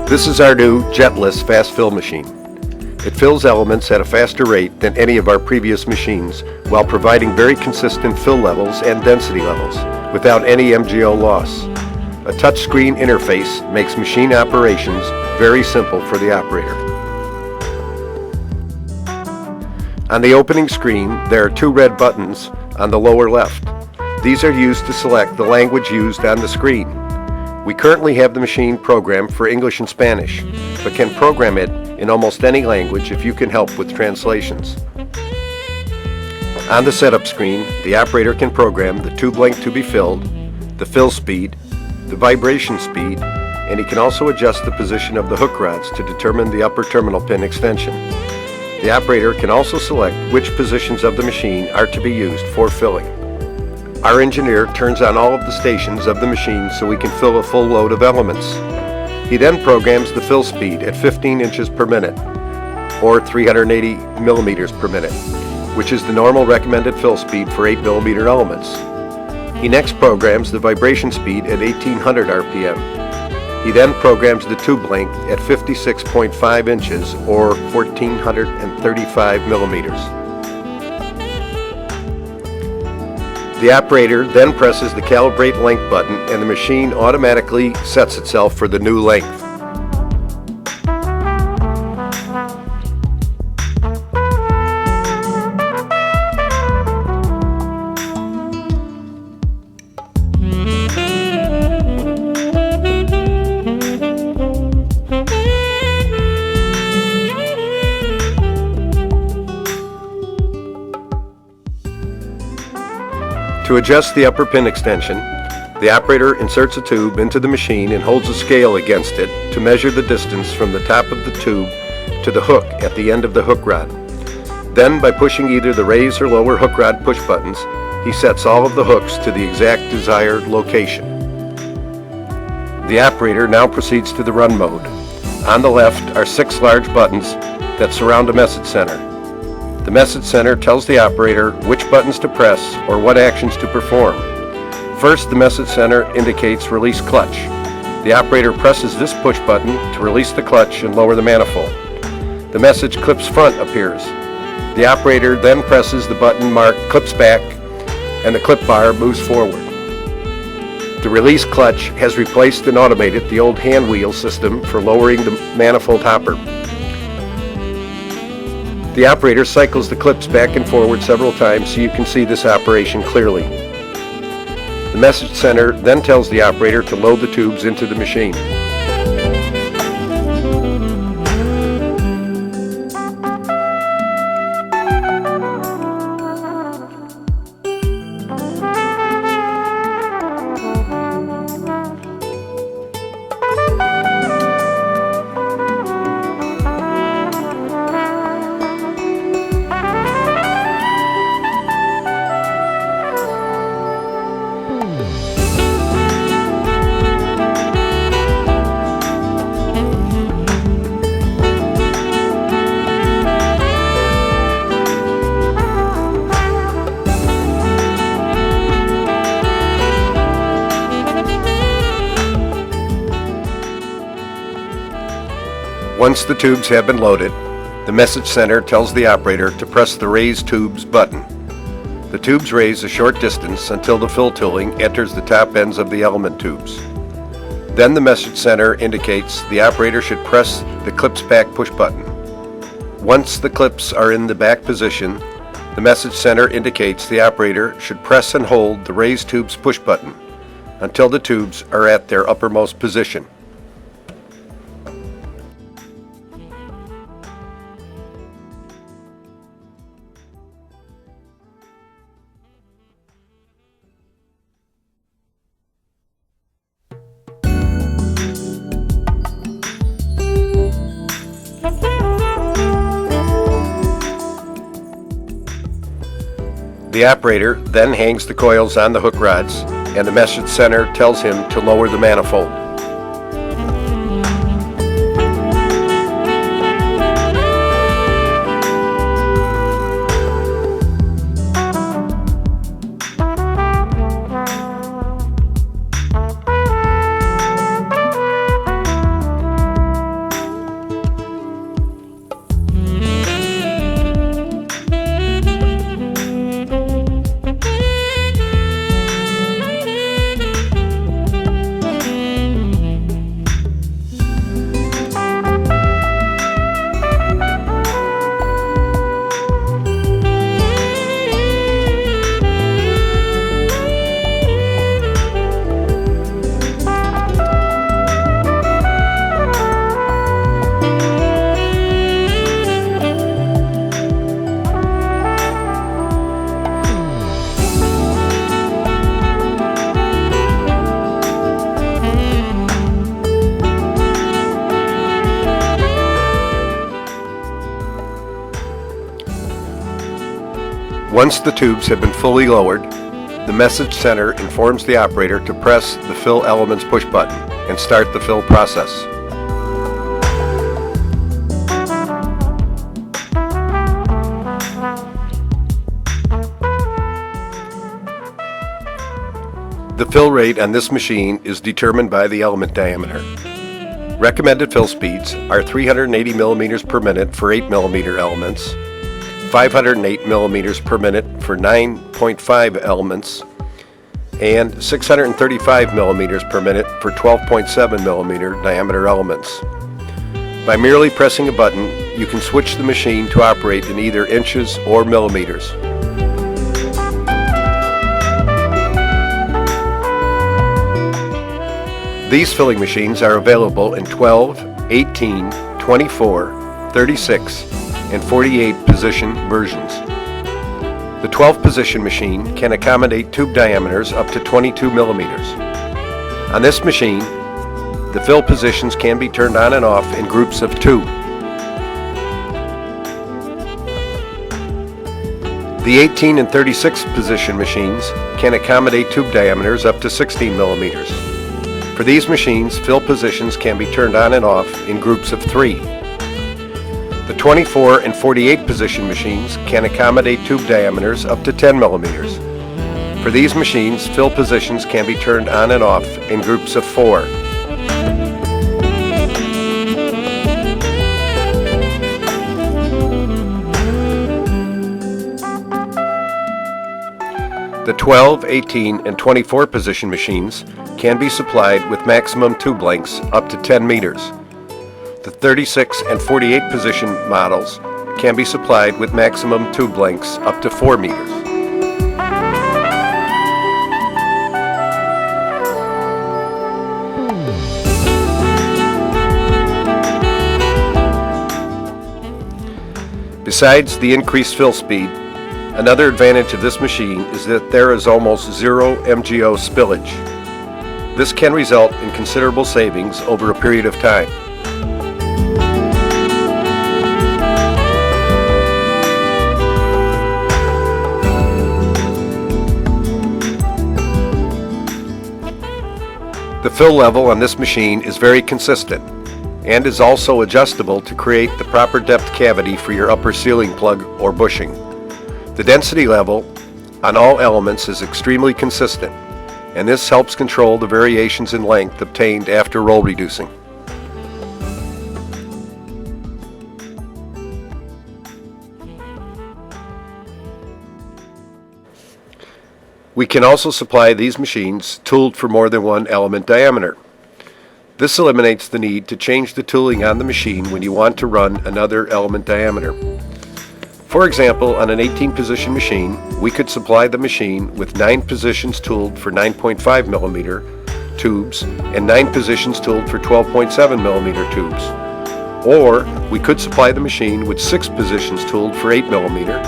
This is our new jetless fast fill machine. It fills elements at a faster rate than any of our previous machines while providing very consistent fill levels and density levels without any MgO loss. A touchscreen interface makes machine operations very simple for the operator. On the opening screen, there are two red buttons on the lower left. These are used to select the language used on the screen. We currently have the machine programmed for English and Spanish, but can program it in almost any language if you can help with translations. On the setup screen, the operator can program the tube length to be filled, the fill speed, the vibration speed, and he can also adjust the position of the hook rods to determine the upper terminal pin extension. The operator can also select which positions of the machine are to be used for filling. Our engineer turns on all of the stations of the machine so we can fill a full load of elements. He then programs the fill speed at 15 inches per minute, or 380 millimeters per minute, which is the normal recommended fill speed for 8 millimeter elements. He next programs the vibration speed at 1800 RPM. He then programs the tube length at 56.5 inches, or 1435 millimeters. The operator then presses the calibrate length button and the machine automatically sets itself for the new length. To adjust the upper pin extension, the operator inserts a tube into the machine and holds a scale against it to measure the distance from the top of the tube to the hook at the end of the hook rod. Then, by pushing either the raise or lower hook rod push buttons, he sets all of the hooks to the exact desired location. The operator now proceeds to the run mode. On the left are 6 large buttons that surround a message center. The message center tells the operator which buttons to press or what actions to perform. First, the message center indicates release clutch. The operator presses this push button to release the clutch and lower the manifold. The message clips front appears. The operator then presses the button marked clips back and the clip bar moves forward. The release clutch has replaced and automated the old hand wheel system for lowering the manifold hopper. The operator cycles the clips back and forward several times so you can see this operation clearly. The message center then tells the operator to load the tubes into the machine. Once the tubes have been loaded, the message center tells the operator to press the raise tubes button. The tubes raise a short distance until the fill tooling enters the top ends of the element tubes. Then the message center indicates the operator should press the clips back push button. Once the clips are in the back position, the message center indicates the operator should press and hold the raise tubes push button until the tubes are at their uppermost position. The operator then hangs the coils on the hook rods, and the message center tells him to lower the manifold. Once the tubes have been fully lowered, the message center informs the operator to press the Fill Elements push button and start the fill process. The fill rate on this machine is determined by the element diameter. Recommended fill speeds are 380 millimeters per minute for 8 millimeter elements, 508 millimeters per minute for 9.5 elements, and 635 millimeters per minute for 12.7 millimeter diameter elements. By merely pressing a button, you can switch the machine to operate in either inches or millimeters. These filling machines are available in 12, 18, 24, 36, and 48 position versions. The 12 position machine can accommodate tube diameters up to 22 millimeters. On this machine, the fill positions can be turned on and off in groups of 2. The 18 and 36 position machines can accommodate tube diameters up to 16 millimeters. For these machines, fill positions can be turned on and off in groups of 3. The 24 and 48 position machines can accommodate tube diameters up to 10 millimeters. For these machines, fill positions can be turned on and off in groups of 4. The 12, 18, and 24 position machines can be supplied with maximum tube lengths up to 10 meters. The 36 and 48 position models can be supplied with maximum tube lengths up to 4 meters. Besides the increased fill speed, another advantage of this machine is that there is almost zero MgO spillage. This can result in considerable savings over a period of time. The fill level on this machine is very consistent and is also adjustable to create the proper depth cavity for your upper ceiling plug or bushing. The density level on all elements is extremely consistent, and this helps control the variations in length obtained after roll reducing. We can also supply these machines tooled for more than one element diameter. This eliminates the need to change the tooling on the machine when you want to run another element diameter. For example, on an 18 position machine, we could supply the machine with 9 positions tooled for 9.5 millimeter tubes and 9 positions tooled for 12.7 millimeter tubes. Or we could supply the machine with 6 positions tooled for 8 millimeter,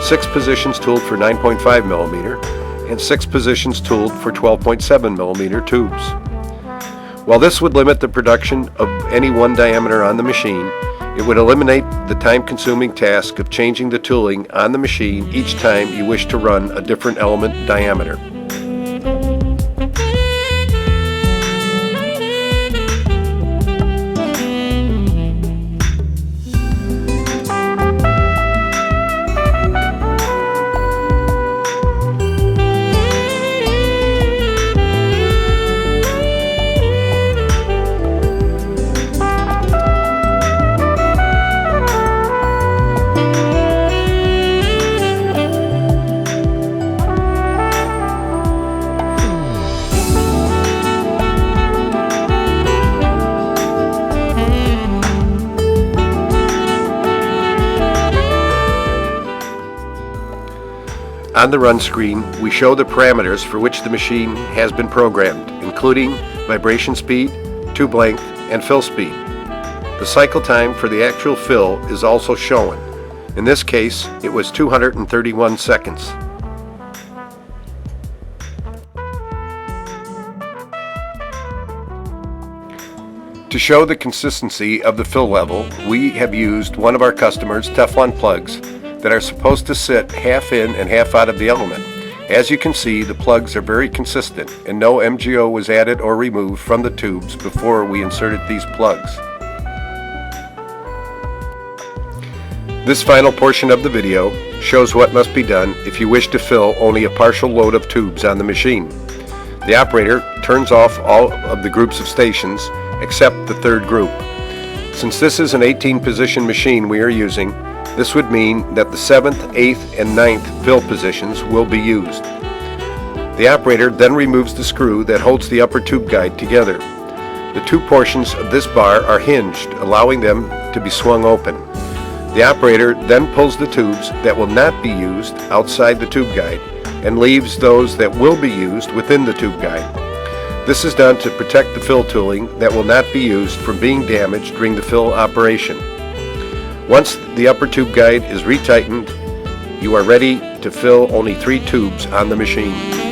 6 positions tooled for 9.5 millimeter, and 6 positions tooled for 12.7 millimeter tubes. While this would limit the production of any one diameter on the machine, it would eliminate the time-consuming task of changing the tooling on the machine each time you wish to run a different element diameter. On the run screen, we show the parameters for which the machine has been programmed, including vibration speed, tube length, and fill speed. The cycle time for the actual fill is also shown. In this case, it was 231 seconds. To show the consistency of the fill level, we have used one of our customers' Teflon plugs that are supposed to sit half in and half out of the element. As you can see, the plugs are very consistent and no MgO was added or removed from the tubes before we inserted these plugs. This final portion of the video shows what must be done if you wish to fill only a partial load of tubes on the machine. The operator turns off all of the groups of stations except the third group. Since this is an 18-position machine we are using, this would mean that the 7th, 8th, and 9th fill positions will be used. The operator then removes the screw that holds the upper tube guide together. The two portions of this bar are hinged, allowing them to be swung open. The operator then pulls the tubes that will not be used outside the tube guide and leaves those that will be used within the tube guide. This is done to protect the fill tooling that will not be used from being damaged during the fill operation. Once the upper tube guide is retightened, you are ready to fill only 3 tubes on the machine.